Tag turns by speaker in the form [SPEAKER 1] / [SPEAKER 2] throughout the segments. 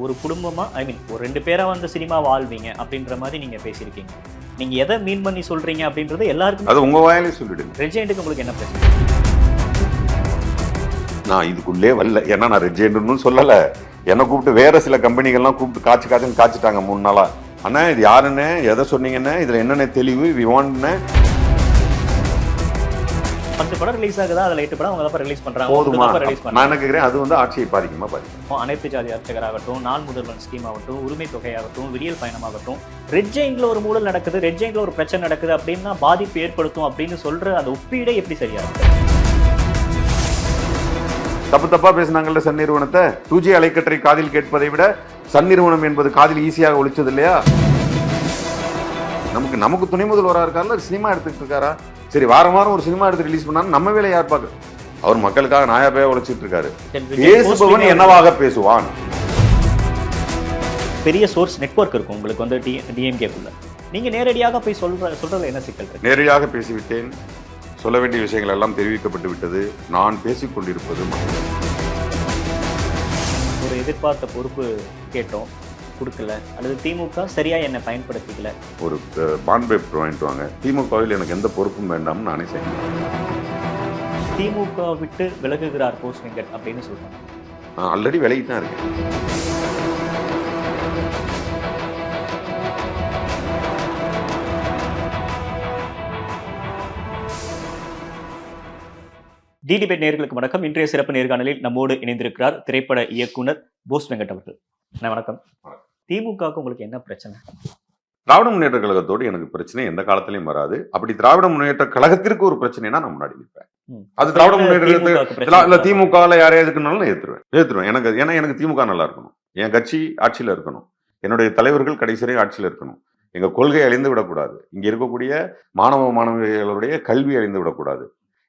[SPEAKER 1] ஒரு குடும்பமா ஒரு 2 பேரா வந்து சினிமா வாழ்வீங்க அப்படின்ற மாதிரி நீங்க பேசியிருக்கீங்க. நீங்க எதை மீன் பண்ணி சொல்றீங்க அப்படின்றது எல்லாருக்கும்
[SPEAKER 2] அது உங்க வாயிலே சொல்லிடுங்க.
[SPEAKER 1] ரெஜெண்டுக்கு உங்களுக்கு என்ன பிரச்சனை?
[SPEAKER 2] நான் இதுக்குள்ளே வரல. ஏன்னா நான் ரெஜெண்டுன்னு சொல்லல. என்ன கூப்பிட்டு வேற சில கம்பெனிகள்லாம் கூப்பிட்டு காய்ச்சுன்னு காய்ச்சிட்டாங்க 3 நாளா. அண்ணா இது யாருன்னு எதை சொன்னீங்கன்னு இதுல என்னென்ன தெளிவு விவான்னு
[SPEAKER 1] 10 படம் ரிலீஸ் ஆகுதா, அதுல 8 படம் அவங்க ரிலீஸ் பண்றாங்க.
[SPEAKER 2] போதுமா?
[SPEAKER 1] ரிலீஸ்
[SPEAKER 2] நான் என்ன கேட்கிறேன், அது வந்து ஆட்சியை பாதிக்குமா பாதிக்கும்?
[SPEAKER 1] அனைத்து ஜாதி அர்ச்சகராகட்டும், நாள் முதல்வன் ஸ்கீம் ஆகட்டும், உரிமை தொகையாகட்டும், விடியல் பயணமாகட்டும், ரெட் ஜெயின்ல ஒரு மூடல் நடக்குது, ரெட் ஜெயின்ல ஒரு பிரச்சனை நடக்குது அப்படின்னா பாதிப்பு ஏற்படுத்தும் அப்படின்னு சொல்ற அந்த ஒப்பீடே எப்படி சரியா இருக்கு?
[SPEAKER 2] தப்பா பேசினாங்கல்ல சன் நிறுவனத்தை. 2G அலைக்கற்றை காதில் கேட்பதை விட சன் நிறுவனம் என்பது காதில் ஈஸியாக ஒழிச்சது இல்லையா? நமக்கு துணை முதல்வராக இருக்காருல, சினிமா எடுத்துக்கிட்டு இருக்காரா? சரி, வாரம் ஒரு சினிமா எடுத்து ரிலீஸ் பண்ணாலும் நம்ம வேலை யார் பார்க்க? அவர் மக்களுக்காக நாயாபையா உழைச்சிட்டு இருக்காரு. பேசுபவன் என்னவாக பேசுவான்?
[SPEAKER 1] பெரிய சோர்ஸ் நெட்வொர்க் இருக்கும் உங்களுக்கு வந்து டிஎம்கேக்குள்ள. நீங்க நேரடியாக போய் சொல்றதுல என்ன சிக்கல் இருக்கு?
[SPEAKER 2] நேரடியாக பேசிவிட்டேன். சொல்ல வேண்டிய விஷயங்கள் எல்லாம் தெரிவிக்கப்பட்டு விட்டது. நான் பேசிக் கொண்டிருப்பது
[SPEAKER 1] ஒரு எதிர்பார்த்த பொறுப்பு கேட்டோம், கொடுக்கல, அல்லது திமுக சரியா என்னை பயன்படுத்திக்கல.
[SPEAKER 2] ஒரு பாண்ட் பேப்பர் வாங்கிட்டு வாங்க. திமுகவில் எனக்கு எந்த பொறுப்பும் வேண்டாம்னு நானே செய்யணும்.
[SPEAKER 1] திமுக விட்டு விலகுகிறார் போஸ் வெங்கட் அப்படின்னு சொல்றாங்க.
[SPEAKER 2] நான் ஆல்ரெடி விலகிட்டு தான் இருக்கேன்.
[SPEAKER 1] டிடிபேட் நேயர்களுக்கு வணக்கம். இன்றைய சிறப்பு நேர்காணலில் நம்மோடு இணைந்திருக்கிறார் திரைப்பட இயக்குனர் போஸ் வெங்கட் அவர்கள். வணக்கம். திமுகவுக்கு உங்களுக்கு என்ன பிரச்சனை?
[SPEAKER 2] திராவிட முன்னேற்ற கழகத்தோடு எனக்கு பிரச்சனை எந்த காலத்திலையும் வராது. அப்படி திராவிட முன்னேற்ற கழகத்திற்கு ஒரு பிரச்சனைனா நான் முன்னாடி நிற்பேன். அது திராவிட முன்னேற்ற திமுக யாரையா எதுக்குனாலும் நான் ஏத்துருவேன். எனக்கு திமுக நல்லா இருக்கணும், என் கட்சி ஆட்சியில இருக்கணும், என்னுடைய தலைவர்கள் கடைசி வரை ஆட்சியில இருக்கணும், எங்க கொள்கை அழிந்து விடக்கூடாது, இங்க இருக்கக்கூடிய மாணவிகளுடைய கல்வி அழிந்து விடக்கூடாது.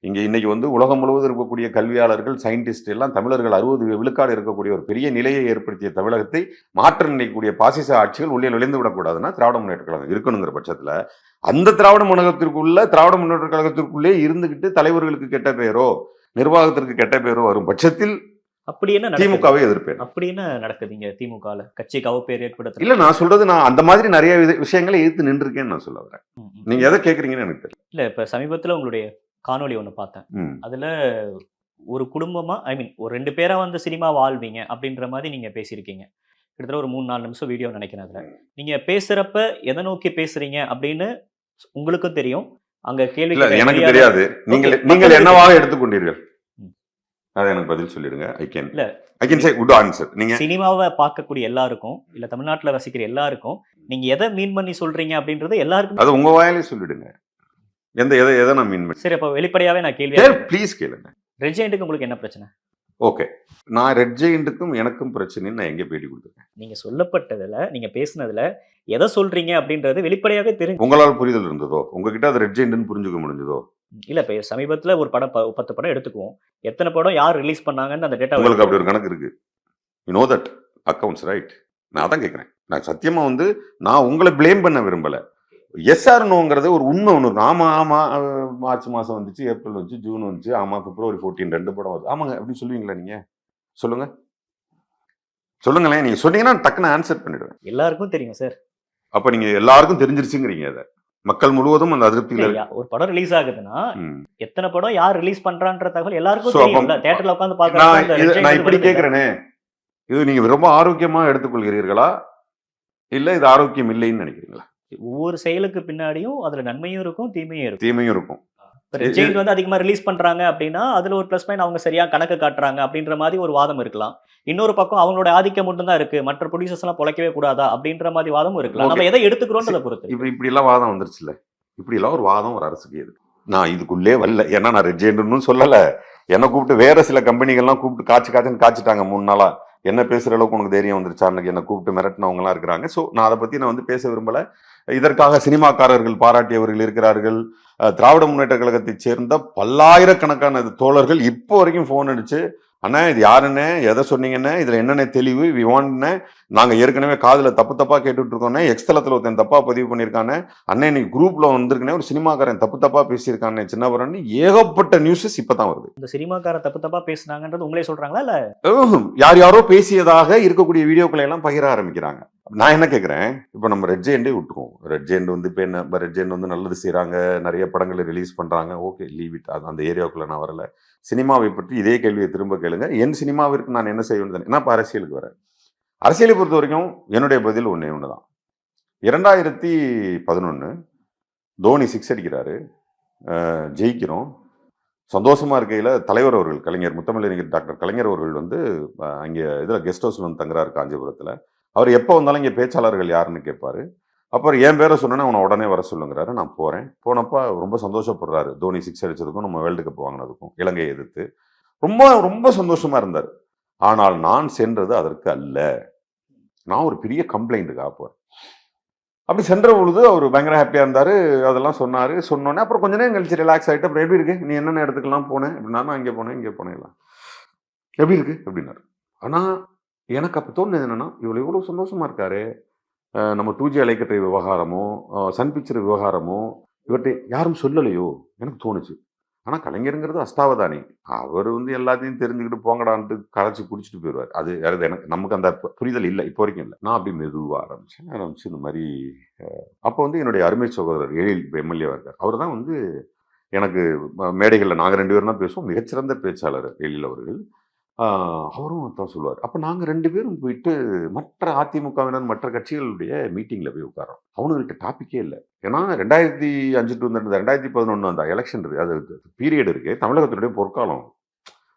[SPEAKER 2] இங்க இன்னைக்கு வந்து உலகம் முழுவதும் இருக்கக்கூடிய கல்வியாளர்கள், சயின்டிஸ்ட் எல்லாம் தமிழர்கள் 60 விழுக்காடு இருக்கக்கூடிய ஒரு பெரிய நிலையை ஏற்படுத்திய தமிழகத்தை மாற்ற நினைக்கக்கூடிய பாசிச ஆட்சிகள் உள்ளே நுழைந்து விடக்கூடாதுன்னா திராவிட முன்னேற்ற கழகம் இருக்கணுங்கிற பட்சத்துல அந்த திராவிட முன்னேற்ற கழகத்திற்குள்ளே இருந்துகிட்டு தலைவர்களுக்கு கெட்ட பேரோ நிர்வாகத்திற்கு கெட்ட பேரோ வரும் பட்சத்தில்
[SPEAKER 1] அப்படி என்ன
[SPEAKER 2] திமுகவை எதிர்ப்பேன்.
[SPEAKER 1] அப்படி என்ன நடக்குதுங்க திமுகல? கட்சிக்கு அவப்பேர் ஏற்படுத்த
[SPEAKER 2] இல்ல, நான் சொல்றது நான் அந்த மாதிரி நிறைய விஷயங்களை எதிர்த்து நின்றுருக்கேன்னு நான் சொல்ல வரேன். நீங்க எதை கேக்குறீங்கன்னு எனக்கு தெரியல.
[SPEAKER 1] இல்ல, இப்ப சமீபத்துல உங்களுடைய காணொலி ஒண்ணு பார்த்தேன். அதுல ஒரு குடும்பமா ஒரு 2 பேரா வந்து சினிமா வாழ்வீங்க அப்படின்ற மாதிரி நீங்க பேசியிருக்கீங்க. கிட்டத்தட்ட ஒரு 3-4 நிமிஷம் வீடியோ நினைக்கிறேன். அதுல நீங்க பேசுறப்ப எதை நோக்கி பேசுறீங்க அப்படின்னு உங்களுக்கும் தெரியும், அங்க கேள்வி
[SPEAKER 2] எனக்கு தெரியாது. நீங்கள் என்னவாக எடுத்துக்கொண்டீர்கள் அதை எனக்கு பதில் சொல்லிடுங்க. I can say good answer. நீங்க
[SPEAKER 1] சினிமாவை பார்க்கக்கூடிய எல்லாருக்கும், இல்ல தமிழ்நாட்டுல வசிக்கிற எல்லாருக்கும் நீங்க எதை மீன் பண்ணி சொல்றீங்க அப்படின்றது எல்லாருக்கும்
[SPEAKER 2] அது உங்க வாயிலே சொல்லிடுங்க. எதை நான் மீன் பண்ணி?
[SPEAKER 1] சரி, அப்ப வெளிப்படையாவே நான் கேள்வி
[SPEAKER 2] ப்ளீஸ் கேளுங்க.
[SPEAKER 1] ரெட் ஜெயண்ட்டுக்கு உங்களுக்கு என்ன பிரச்சனை?
[SPEAKER 2] ஓகே, நான் ரெட் ஜெயண்ட்டுக்கும் எனக்கும் பிரச்சனைன்னு நான் எங்க பேட்டி கொடுத்துருக்கேன்?
[SPEAKER 1] நீங்க சொல்லப்பட்டதுல, நீங்க பேசுனதுல எதை சொல்றீங்க அப்படின்றது வெளிப்படையாவே தெரிஞ்சு
[SPEAKER 2] உங்களால் புரிதல் இருந்ததோ? உங்ககிட்ட அது ரெட் ஜெயண்ட்னு புரிஞ்சுக்க முடிஞ்சதோ?
[SPEAKER 1] இல்ல, இப்ப சமீபத்துல ஒரு படம் 10 படம் எடுத்துக்குவோம், எத்தனை படம் யார் ரிலீஸ் பண்ணாங்கன்னு அந்த டேட்டா
[SPEAKER 2] உங்களுக்கு அப்படி ஒரு கணக்கு இருக்கு? You know that accounts right? நான் அதான் கேட்கிறேன். நான் சத்தியமா வந்து நான் உங்களை பிளேம் பண்ண விரும்பல. எஸ்ஆர் நோங்கிறது ஒரு உண்மை ஒன்று இருக்கு. ஆமா மார்ச் மாசம் வந்துச்சு, ஏப்ரல் வந்துச்சு, ஜூன் வந்துச்சு, ஆமா பிப்ரவரி 14 2 படம் வருது. ஆமாங்க அப்படின்னு சொல்லுவீங்களா? நீங்க சொல்லுங்களேன். நீங்க சொன்னீங்கன்னா டக்குன்னு ஆன்சர் பண்ணிடுவேன்.
[SPEAKER 1] எல்லாருக்கும் தெரியும் சார்.
[SPEAKER 2] அப்ப நீங்க எல்லாருக்கும் தெரிஞ்சிருச்சுங்கிறீங்க. அதை மக்கள் முழுவதும் அந்த அதிருப்தியில
[SPEAKER 1] ஒரு படம் ரிலீஸ் ஆகுதுன்னா எத்தனை படம் யார் ரிலீஸ் பண்றான்ற தகவல் எல்லாருக்கும் தெரியும். தியேட்டர்ல உட்கார்ந்து பாக்குறாங்க.
[SPEAKER 2] நான் இப்படி கேட்கிறேனே, இது நீங்க ரொம்ப ஆரோக்கியமா எடுத்துக்கொள்கிறீர்களா இல்ல இது ஆரோக்கியம் இல்லைன்னு நினைக்கிறீங்களா?
[SPEAKER 1] ஒவ்வொரு செயலுக்கு பின்னாடியும் அதுல நன்மையும் இருக்கும், தீமையும் இருக்கும்.
[SPEAKER 2] ரெட்
[SPEAKER 1] வந்து அதிகமா ரிலீஸ் பண்றாங்க அப்படின்னா அதுல ஒரு பிளஸ் பாயிண்ட் அவங்க சரியா கணக்கு காட்டுறாங்க அப்படின்ற மாதிரி ஒரு வாதம் இருக்கலாம். இன்னொரு பக்கம் அவங்களோட ஆதிக்கம் மட்டும் தான் இருக்கு, மற்ற ப்ரொடியூசர்ஸ் எல்லாம் பொழைக்கவே கூடாதா அப்படின்ற மாதிரி வாதமும் இருக்கலாம். நம்ம எதை எடுத்துக்கிறோம்ன்றத பொறுத்து.
[SPEAKER 2] இப்படி எல்லாம் வாதம் வந்துருச்சுல்ல, இப்படி எல்லாம் ஒரு வாதம் ஒரு அரசுக்கு எது? நான் இதுக்குள்ளே வரல. ஏன்னா நான் ரெட் ஜெயண்ட்னு சொல்லல. என்ன கூப்பிட்டு வேற சில கம்பெனிகள்லாம் கூப்பிட்டு காய்ச்சிட்டாங்க 3 நாளா. என்ன பேசுற அளவுக்கு உனக்கு தைரியம் வந்துருச்சா? அன்னைக்கு என்ன கூப்பிட்டு மிரட்டினவங்க எல்லாம் இருக்கிறாங்க. ஸோ நான் அதை பத்தி நான் வந்து பேச விரும்பல. இதற்காக சினிமாக்காரர்கள் பாராட்டியவர்கள் இருக்கிறார்கள். திராவிட முன்னேற்ற கழகத்தை சேர்ந்த பல்லாயிரக்கணக்கான தோழர்கள் இப்போ வரைக்கும் போன் அடிச்சு அண்ணா இது யாருன்னு எதை சொன்னீங்கன்னு இதுல என்னென்ன தெளிவு விவான்னு நாங்க ஏற்கனவே காதுல தப்பா கேட்டுட்டு இருக்கோன்னே எக்ஸ்தலத்துல ஒருத்தன் தப்பா பதிவு பண்ணியிருக்கானே அண்ணன் இன்னைக்கு குரூப்ல வந்திருக்கனே ஒரு சினிமாக்காரன் தப்பா பேசியிருக்கானே சின்னவரன்னு ஏகப்பட்ட நியூஸஸ் இப்பதான் வருது.
[SPEAKER 1] இந்த சினிமாக்கார தப்பா பேசுனாங்கன்றது உங்களே சொல்றாங்களா இல்ல
[SPEAKER 2] யாரோ பேசியதாக இருக்கக்கூடிய வீடியோக்களை எல்லாம் பகிர ஆரம்பிக்கிறாங்க. நான் என்ன கேட்கிறேன், இப்ப நம்ம ரெட் ஜெயண்டே விட்டுருவோம். ரெட் ஜெயண்ட் வந்து இப்ப என்ன, ரெட் ஜெயண்ட் வந்து நல்லது செய்யறாங்க, நிறைய படங்களை ரிலீஸ் பண்றாங்க, ஓகே லீவ் இட். அந்த ஏரியாவுக்குள்ள நான் வரல. சினிமாவை பற்றி இதே கேள்வியை திரும்ப கேளுங்க. என் சினிமாவிற்கு நான் என்ன செய்ய வேண்டியது, நான் இப்ப அரசியலுக்கு வரேன். அரசியலை பொறுத்த வரைக்கும் என்னுடைய பதில் ஒன்னே ஒண்ணுதான். 2011 தோனி 6 அடிக்கிறாரு, ஜெயிக்கிறோம், சந்தோஷமா இருக்கையில தலைவர் அவர்கள் கலைஞர் முத்தமிழறிஞர் டாக்டர் கலைஞர் அவர்கள் வந்து அங்கே இதுல கெஸ்ட் ஹவுஸ்ல வந்து தங்குறாரு காஞ்சிபுரத்துல. அவர் எப்போ வந்தாலும் இங்கே பேச்சாளர்கள் யாருன்னு கேட்பாரு. அப்புறம் என் பேரை சொன்னேன்னா அவனை உடனே வர சொல்லுங்கிறாரு. நான் போறேன். போனப்ப ரொம்ப சந்தோஷப்படுறாரு. தோனி 6 அடிச்சதுக்கும் நம்ம வேர்ல்டு கப் வாங்கினதுக்கும் இலங்கையை எதிர்த்து ரொம்ப ரொம்ப சந்தோஷமா இருந்தார். ஆனால் நான் சென்றது அதற்கு அல்ல. நான் ஒரு பெரிய கம்ப்ளைண்ட்டுக்காக போறேன். அப்படி சென்ற பொழுது அவர் பயங்கர ஹாப்பியா இருந்தாரு. அதெல்லாம் சொன்னாரு. சொன்னோன்னே அப்புறம் கொஞ்ச நேரம் கழிச்சு ரிலாக்ஸ் ஆகிட்டு அப்புறம் எப்படி இருக்கு, நீ என்னென்ன இடத்துக்குலாம் போனேன் அப்படின்னா, நான் அங்கே போனேன் இங்கே போனேன் எல்லாம் எப்படி இருக்கு அப்படின்னாரு. ஆனா எனக்கு அப்போ தோணுது என்னன்னா, இவ்வளவு சந்தோஷமா இருக்காரு, நம்ம 2G அலைக்கற்றை விவகாரமோ சன் பிக்சர் விவகாரமோ இவர்கிட்ட யாரும் சொல்லலையோ எனக்கு தோணுச்சு. ஆனா கலைஞருங்கிறது அஷ்டாவதானி, அவர் வந்து எல்லாத்தையும் தெரிஞ்சுக்கிட்டு போங்கடான்ட்டு கரைச்சி குடிச்சிட்டு போயிடுவார். அது எனக்கு நமக்கு அந்த புரிதல் இல்லை, இப்போ வரைக்கும் இல்லை. நான் அப்படி மெதுவாக ஆரம்பிச்சு இந்த மாதிரி அப்போ வந்து என்னுடைய அருமை சகோதரர் எழில் எம்எல்ஏவா இருக்கார். அவர் தான் வந்து எனக்கு மேடைகளில் நாங்கள் 2 பேரும் தான் பேசுவோம். மிகச்சிறந்த பேச்சாளர் எழில் அவர்கள். அவரும் தான் சொல்லுவார். அப்போ நாங்கள் 2 பேரும் போயிட்டு மற்ற அதிமுகவினர் மற்ற கட்சிகளுடைய மீட்டிங்கில் போய் உட்காரோம். அவனுங்கள்ட்ட டாப்பிக்கே இல்லை. ஏன்னா 2005 to 2011 அந்த எலெக்ஷன் இருக்கு, அது பீரியட் இருக்கு, தமிழகத்தினுடைய பொற்காலம்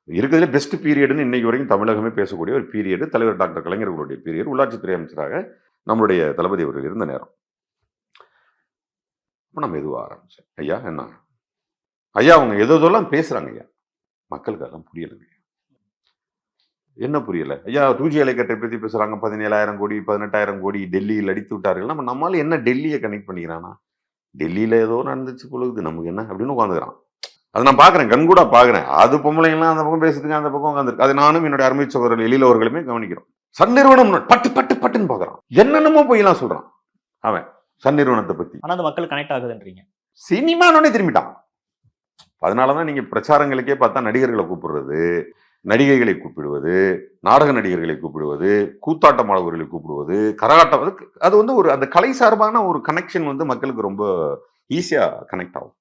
[SPEAKER 2] இருக்கிறதுல பெஸ்ட் பீரியட்னு இன்னைக்கு வரைக்கும் தமிழகமே பேசக்கூடிய ஒரு பீரியட் தலைவர் டாக்டர் கலைஞர்களுடைய பீரியட். உள்ளாட்சித்துறை அமைச்சராக நம்மளுடைய தளபதி அவர்கள் இருந்த நேரம். அப்போ நம்ம எதுவும் ஆரம்பிச்சேன், ஐயா என்ன ஐயா அவங்க எதெல்லாம் பேசுறாங்க ஐயா, மக்களுக்கு அதெல்லாம் புரியலைங்க. என்ன புரியல ஐயா, 2G அலைக்கற்றை பற்றி பேசுறாங்க, 17,000 கோடி 18,000 கோடி டெல்லியில் அடித்து விட்டார்கள். நம்மளால என்ன டெல்லியை கனெக்ட் பண்ணிக்கிறானா, டெல்லியில ஏதோ நடந்துச்சு பொழுது நமக்கு என்ன அப்படின்னு உட்காந்துக்கிறான். அதை நான் பாக்குறேன், கண்கூட பாக்குறேன். அது பொம்பளைங்களாம் அந்த பக்கம் பேசுறதுக்கு அந்த பக்கம் உட்காந்துருக்கு. அது நானும் என்னுடைய அருமை சகோதரர்கள் எழில் அவர்களுமே கவனிக்கிறோம். சன் நிறுவனம் பட்டு பட்டு பட்டுன்னு பாக்குறான், என்னென்னமோ போயெல்லாம் சொல்றான் அவன் சன் நிறுவனத்தை பத்தி.
[SPEAKER 1] ஆனா அந்த மக்கள் கனெக்ட் ஆகுதுன்றீங்க.
[SPEAKER 2] சினிமானோடனே திரும்பிட்டான். அதனாலதான் நீங்க பிரச்சாரங்களுக்கே பார்த்தா நடிகர்களை கூப்பிடுறது, நடிகைகளை கூப்பிடுவது, நாடக நடிகர்களை கூப்பிடுவது, கூத்தாட்ட மாணவர்களை கூப்பிடுவது, கரகாட்டம், அது வந்து ஒரு அந்த கலை சார்பான ஒரு கனெக்ஷன் வந்து மக்களுக்கு ரொம்ப ஈஸியா கனெக்ட் ஆகும்.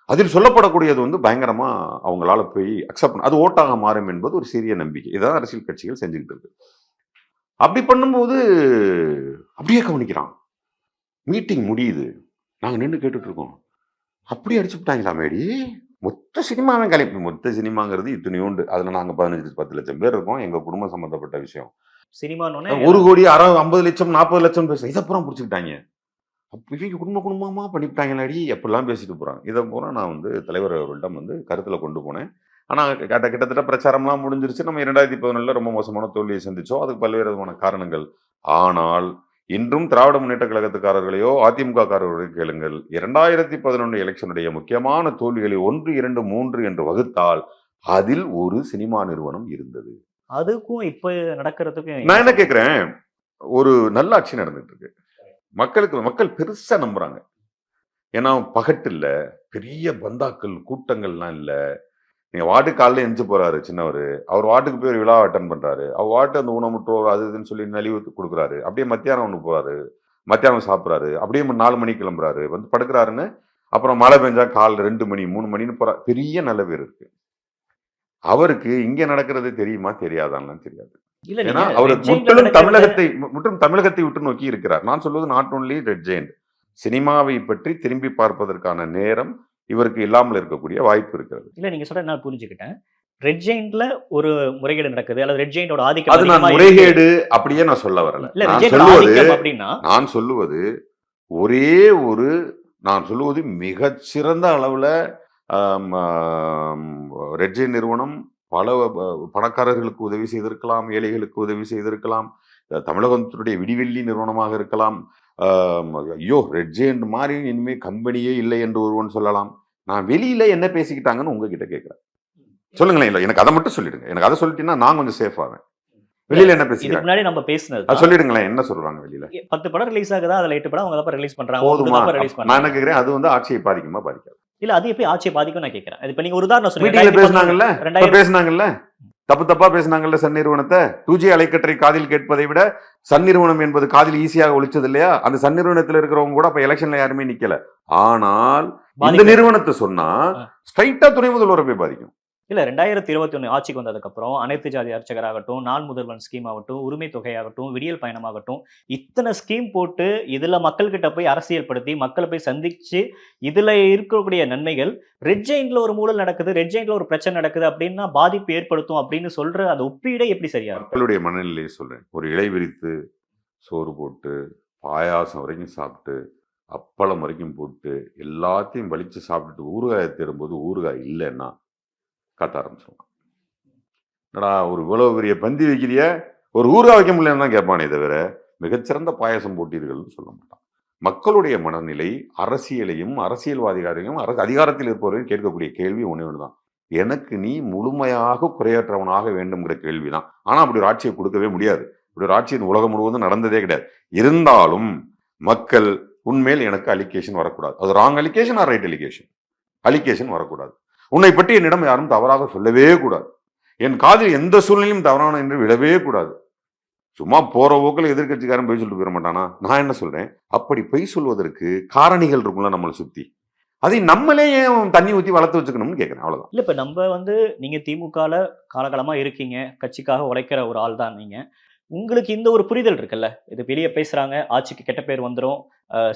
[SPEAKER 2] அதில் சொல்லப்படக்கூடியது வந்து பயங்கரமா அவங்களால போய் அக்செப்ட் பண்ண, அது ஓட்டாக மாறும் என்பது ஒரு சிறிய நம்பிக்கை. இதான் அரசியல் கட்சிகள் செஞ்சுக்கிட்டு இருக்கு. அப்படி பண்ணும்போது அப்படியே கவனிக்கிறான். மீட்டிங் முடியுது, நாங்க நின்று கேட்டுட்டு இருக்கோம், அப்படியே அடிச்சு விட்டாங்களா மேடி, மொத்த சினிமாவே கலைப்பு. மொத்த சினிமாங்கிறது இத்தனையோண்டு, அதுல நாங்க 15-10 லட்சம் பேர் இருக்கோம். எங்க குடும்பம் சம்பந்தப்பட்ட விஷயம்.
[SPEAKER 1] சினிமா
[SPEAKER 2] 1 கோடி 50 லட்சம் 40 லட்சம் பேச இதப்புறம் பிடிச்சிக்கிட்டாங்க. அப்ப குடும்பமா பண்ணிவிட்டாங்களாடி எப்படிலாம் பேசிட்டு போறாங்க. இதை பூரா நான் வந்து தலைவர் அவர்களிடம் வந்து கருத்துல கொண்டு போனேன். ஆனா கிட்டத்தட்ட பிரச்சாரம்லாம் முடிஞ்சிருச்சு. நம்ம 2011 ரொம்ப மோசமான தோல்வியை சந்திச்சோம். அதுக்கு பல்வேறு விதமான காரணங்கள். ஆனால் இன்றும் திராவிட முன்னேற்ற கழகத்துக்காரர்களையோ அதிமுக காரர்களையோ கேளுங்கள், 2011 எலெக்ஷனுடைய முக்கியமான தோல்விகளை 1, 2, 3 என்று வகுத்தால் அதில் ஒரு சினிமா நிறுவனம் இருந்தது.
[SPEAKER 1] அதுக்கும் இப்ப நடக்கிறதுக்கு
[SPEAKER 2] நான் என்ன கேட்கிறேன், ஒரு நல்ல ஆட்சி நடந்துட்டு இருக்கு. மக்கள் பெருசா நம்புறாங்க. ஏன்னா பகட்டு இல்ல, பெரிய பந்தாக்கள் கூட்டங்கள்லாம் இல்ல. நீங்க வார்டுக்கு காலைல எஞ்சி போறாரு சின்னவர், அவர் வார்டுக்கு போய் ஒரு விழா அட்டன் பண்றாரு, அவர் வார்டு அந்த ஊனமுற்றோர் அது இதுன்னு சொல்லி நலிவு கொடுக்குறாரு. அப்படியே மத்தியானம் ஒன்று போறாரு, மத்தியானம் சாப்பிட்றாரு, அப்படியே 4 மணிக்கு கிளம்புறாரு, வந்து படுக்கிறாருன்னு. அப்புறம் மழை பெஞ்சா கால் 2 மணி 3 மணின்னு போறாரு. பெரிய நல்ல பேர் இருக்கு அவருக்கு. இங்க நடக்கிறது தெரியுமா தெரியாதான்லாம் தெரியாது. ஏன்னா அவர் முற்றிலும் தமிழகத்தை விட்டு நோக்கி இருக்கிறார். நான் சொல்வது நாட் ஓன்லி ரெட் ஜெயண்ட், சினிமாவை பற்றி திரும்பி பார்ப்பதற்கான நேரம் இவருக்கு இல்லாமல் இருக்கக்கூடிய வாய்ப்பு இருக்கிறது.
[SPEAKER 1] இல்ல நீங்க சொல்ற நான் புரிஞ்சுக்கிட்டேன். ரெட் ஜெயண்ட்ல ஒரு முறைகேடு நடக்குது, அல்லது ரெட் ஜெயண்டோட ஆதிக்கம்,
[SPEAKER 2] அது நான் முறைகேடு அப்படியே நான் சொல்ல வரல. நான் சொல்லுவது ஒரே ஒரு, நான் சொல்லுவது மிகச்சிறந்த அளவுல ரெட் ஜெயண்ட் நிறுவனம் பல பணக்காரர்களுக்கு உதவி செய்திருக்கலாம், ஏழைகளுக்கு உதவி செய்திருக்கலாம், தமிழகத்தினுடைய விடிவெள்ளி நிறுவனமாக இருக்கலாம். ஐயோ ரெட் ஜெயண்ட் மாதிரி இனிமே கம்பெனியே இல்லை என்று ஒருவன் சொல்லலாம். நான் வெளியில என்ன பேசிக்கிட்டாங்கன்னு உங்ககிட்ட கேட்கிறேன். சொல்லுங்களேன். இல்ல எனக்கு அதை மட்டும் சொல்லிடுங்க. எனக்கு அதை சொல்லிட்டீங்கன்னா நான் கொஞ்சம் சேஃப் ஆவேன். வெளியில என்ன
[SPEAKER 1] இதுக்கு
[SPEAKER 2] பேசுறாங்க
[SPEAKER 1] முன்னாடி நம்ம பேசினது
[SPEAKER 2] அது சொல்லிடுங்களேன். என்ன சொல்றாங்க வெளியில?
[SPEAKER 1] 10 படம் ரிலீஸ் ஆகுதா, அதுல 8 படம் அவங்க தப்பா ரிலீஸ் பண்றாங்க, 3
[SPEAKER 2] போதுமா?
[SPEAKER 1] தப்பா ரிலீஸ்
[SPEAKER 2] நான் என்ன
[SPEAKER 1] பண்றாங்க.
[SPEAKER 2] கேக்குறேன், அது வந்து ஆட்சியை பாதிக்குமா பாதிக்காது?
[SPEAKER 1] இல்ல அது எப்படி ஆட்சியை பாதிக்கும் நான் கேட்கிறேன். இப்ப நீங்க ஒரு உதாரணம் சொன்னீங்க.
[SPEAKER 2] மீட்டிங்ல பேசினாங்கல்ல,
[SPEAKER 1] 2011
[SPEAKER 2] பேசினாங்கல்ல, தப்பா பேசினாங்கல்ல சன் நிறுவனத்தை. 2G அலைக்கற்றை காதில் கேட்பதை விட சன் நிறுவனம் என்பது காதில் ஈஸியாக ஒழிச்சது இல்லையா? அந்த சன் நிறுவனத்தில் இருக்கிறவங்க கூட அப்ப எலெக்ஷன்ல யாருமே நிக்கல. ஆனால் இந்த நிறுவனத்தை சொன்னா ஸ்ட்ரைட்டா துணை முதல்வரை போய் பாதிக்கும்.
[SPEAKER 1] இல்ல 2021 ஆட்சிக்கு வந்ததுக்கு அப்புறம் அனைத்து ஜாதி அர்ச்சகராகட்டும், நாள் முதல்வன் ஸ்கீம் ஆகட்டும், உரிமை தொகையாகட்டும், விடியல் பயணமாகட்டும், இத்தனை ஸ்கீம் போட்டு இதுல மக்கள் கிட்ட போய் அரசியல் படுத்தி மக்களை போய் சந்திச்சு இதுல இருக்கக்கூடிய நன்மைகள் ரெட் ஜெயின்ல ஒரு ஊழல் நடக்குது, ரெட் ஜெயின்ல ஒரு பிரச்சனை நடக்குது அப்படின்னா பாதிப்பு ஏற்படுத்தும் அப்படின்னு சொல்ற அந்த ஒப்பீடே எப்படி சரியா இருக்கும்?
[SPEAKER 2] மக்களுடைய மனநிலையை சொல்றேன். ஒரு இலை விரித்து சோறு போட்டு பாயாசம் வரைக்கும் சாப்பிட்டு அப்பளம் வரைக்கும் போட்டு எல்லாத்தையும் வலிச்சு சாப்பிட்டுட்டு ஊறுகாயை தேடும்போது ஊறுகாய் இல்லைன்னா கத்த ஆரம்பிச்சிருவான். என்னடா ஒரு இவ்வளவு பெரிய பந்தி வைக்கிறிய, ஒரு ஊறுகாய் வைக்க முடியலன்னு தான் கேட்பானே தவிர மிகச்சிறந்த பாயசம் போட்டீர்கள்னு சொல்ல மாட்டான். மக்களுடைய மனநிலை அரசியலையும் அரசியல்வாதிகளையும் அதிகாரத்தில் இருப்பவரையும் கேட்கக்கூடிய கேள்வி ஒன்று தான். எனக்கு நீ முழுமையாக குறையற்றவனாக வேண்டும்ங்கிற கேள்விதான். ஆனா அப்படி ஒரு ஆட்சியை கொடுக்கவே முடியாது. இப்படி ஒரு ஆட்சியின் உலகம் முழுவதும் நடந்ததே கிடையாது. இருந்தாலும் மக்கள் உண்மையில் எனக்கு அலிகேஷன் வரக்கூடாது. அது wrong allegation or right allegation வரக்கூடாது. உன்னை பற்றி என்னிடம் யாரும் தவறாக சொல்லவே கூடாது. என் காதில் எந்த சூழ்நிலையும் தவறான என்று விடவே கூடாது. சும்மா போற போக்கில் எதிர்கட்சிக்காரன் பொய் சொல்லிட்டு போயிட மாட்டானா? நான் என்ன சொல்றேன், அப்படி பொய் சொல்வதற்கு காரணிகள் இருக்கும்ல நம்மளை சுத்தி. அதை நம்மளே ஏன் தண்ணி ஊற்றி வளர்த்து வச்சுக்கணும்னு கேட்கிறேன். அவ்வளவுதான்.
[SPEAKER 1] இல்ல இப்ப நம்ம நீங்க திமுகல காலகாலமா இருக்கீங்க, கட்சிக்காக உழைக்கிற ஒரு ஆள் தான் நீங்க. உங்களுக்கு இந்த ஒரு புரிதல் இருக்குல்ல, இது வெளியே பேசுறாங்க, ஆட்சிக்கு கெட்ட பேர் வந்துரும்,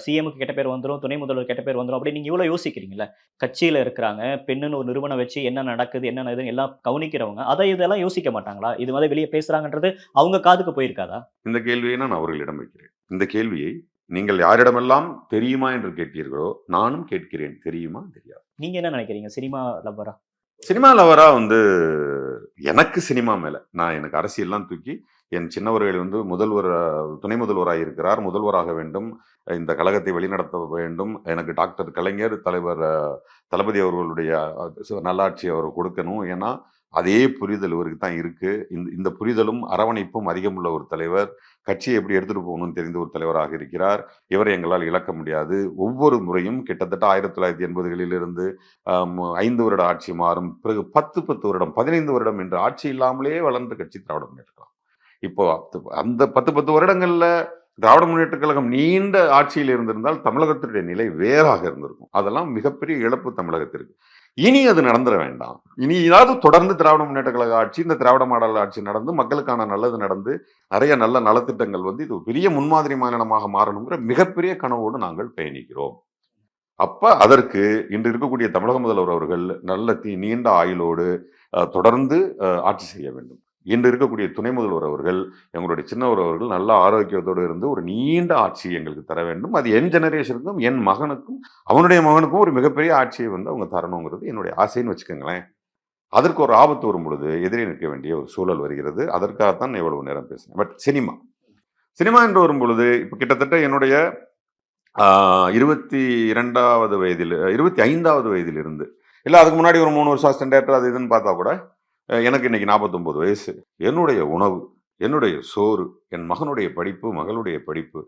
[SPEAKER 1] சிஎம்க்கு கெட்ட பேர் வந்துரும், துணை முதல்வர் கெட்ட பேர் வந்துரும் அப்படி நீங்க இவ்வளவு யோசிக்கிறீங்கல்ல. கட்சியில இருக்கிறாங்க, பெண்ணுன்னு ஒரு நிறுவனம் வச்சு என்ன நடக்குது என்ன இதுன்னு எல்லாம் கவனிக்கிறவங்க இதெல்லாம் யோசிக்க மாட்டாங்களா? இது மாதிரி வெளியே பேசுறாங்கன்றது அவங்க காதுக்கு போயிருக்காதா?
[SPEAKER 2] இந்த கேள்வியை நான் அவர்களிடம் வைக்கிறேன். இந்த கேள்வியை நீங்கள் யாரிடமெல்லாம் தெரியுமா என்று கேட்கிறீர்களோ நானும் கேட்கிறேன். தெரியுமா தெரியாது?
[SPEAKER 1] நீங்க என்ன நினைக்கிறீங்க? சினிமா லவ்வரா?
[SPEAKER 2] சினிமா லவரா எனக்கு சினிமா மேல எனக்கு அரசியல்லாம் தூக்கி என் சின்னவர்கள் முதல்வர் துணை முதல்வராக இருக்கிறார், முதல்வராக வேண்டும், இந்த கழகத்தை வழிநடத்த வேண்டும், எனக்கு டாக்டர் கலைஞர் தலைவர் தளபதி அவர்களுடைய நல்லாட்சி அவர் கொடுக்கணும். ஏன்னா அதே புரிதல் இவருக்கு தான் இருக்கு. இந்த புரிதலும் அரவணைப்பும் அதிகமுள்ள ஒரு தலைவர், கட்சியை எப்படி எடுத்துட்டு போகணும்னு தெரிந்த ஒரு தலைவராக இருக்கிறார். இவரை எங்களால் இழக்க முடியாது. ஒவ்வொரு முறையும் கிட்டத்தட்ட 1980களிலிருந்து 5 வருட ஆட்சி மாறும், பிறகு 10 வருடம் 15 வருடம் என்று ஆட்சி இல்லாமலே வளர்ந்த கட்சி திராவிட முன்னேற்ற கழகம். இப்போ அந்த 10 வருடங்கள்ல திராவிட முன்னேற்ற கழகம் நீண்ட ஆட்சியில் இருந்திருந்தால் தமிழகத்தினுடைய நிலை வேறாக இருந்திருக்கும். அதெல்லாம் மிகப்பெரிய இழப்பு தமிழகத்திற்கு. இனி அது நடந்துட வேண்டாம். இனி ஏதாவது தொடர்ந்து திராவிட முன்னேற்ற கழக ஆட்சி, இந்த திராவிட மாடல் ஆட்சி நடந்து மக்களுக்கான நல்லது நடந்து நிறைய நல்ல நலத்திட்டங்கள் இது பெரிய முன்மாதிரி மாநிலமாக மாறணுங்கிற மிகப்பெரிய கனவோடு நாங்கள் பயணிக்கிறோம். அப்ப அதற்கு இன்று இருக்கக்கூடிய தமிழக முதல்வர் அவர்கள் நல்ல நீண்ட ஆயுளோடு தொடர்ந்து ஆட்சி செய்ய வேண்டும். இன்று இருக்கக்கூடிய துணை முதல்வர் அவர்கள், எங்களுடைய சின்னவர் அவர்கள் நல்ல ஆரோக்கியத்தோடு இருந்து ஒரு நீண்ட ஆட்சி எங்களுக்கு தர வேண்டும். அது என் ஜெனரேஷனுக்கும் என் மகனுக்கும் அவனுடைய மகனுக்கும் ஒரு மிகப்பெரிய ஆட்சியை அவங்க தரணுங்கிறது என்னுடைய ஆசைன்னு வச்சுக்கோங்களேன். அதற்கு ஒரு ஆபத்து வரும் பொழுது எதிரே நிற்க வேண்டிய ஒரு சூழல் வருகிறது. அதற்காகத்தான் எவ்வளவு நேரம் பேசுறேன். பட் சினிமா என்று வரும் பொழுது இப்போ கிட்டத்தட்ட என்னுடைய 22வது வயதில் 25வது வயதில் இருந்து இல்லை அதுக்கு முன்னாடி ஒரு 3 வருஷம் அசிஸ்டன்ட் டைரக்டர் அது இதுன்னு பார்த்தா கூட எனக்கு இன்னைக்கு 49 வயசு. என்னுடைய உணவு, என்னுடைய சோறு, என் மகனுடைய படிப்பு, மகளுடைய படிப்பு,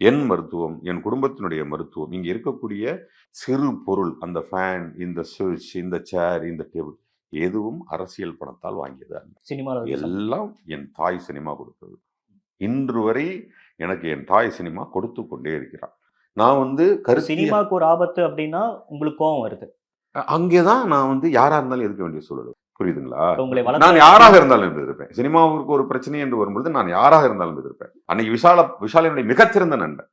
[SPEAKER 2] என் மருத்துவம், என் குடும்பத்தினுடைய மருத்துவம், இங்க இருக்கக்கூடிய சிறு பொருள், அந்த ஃபேன், இந்த சுவிட்ச், இந்த சேர், இந்த டேபிள் எதுவும் அரசியல் பணத்தால் வாங்கியது அல்ல.
[SPEAKER 1] சினிமா
[SPEAKER 2] எல்லாம் என் தாய் சினிமா கொடுத்தது. இன்று வரை எனக்கு என் தாய் சினிமா கொடுத்து கொண்டே இருக்கிறார். நான்
[SPEAKER 1] சினிமாவுக்கு ஒரு ஆபத்து அப்படின்னா உங்களுக்கு கோபம் வருது.
[SPEAKER 2] அங்கேதான் நான் யாரா இருந்தாலும் எதுக்க வேண்டிய சூழல். புரியுதுங்களா?
[SPEAKER 1] நான்
[SPEAKER 2] யாராக இருந்தாலும் எதிர்ப்பேன். சினிமாவுக்கு ஒரு பிரச்சனை என்று வரும்பொழுது நான் யாராக இருந்தாலும் எதிர்ப்பேன். அன்னைக்கு விஷாலினுடைய மிகச்சிறந்த நண்பன்.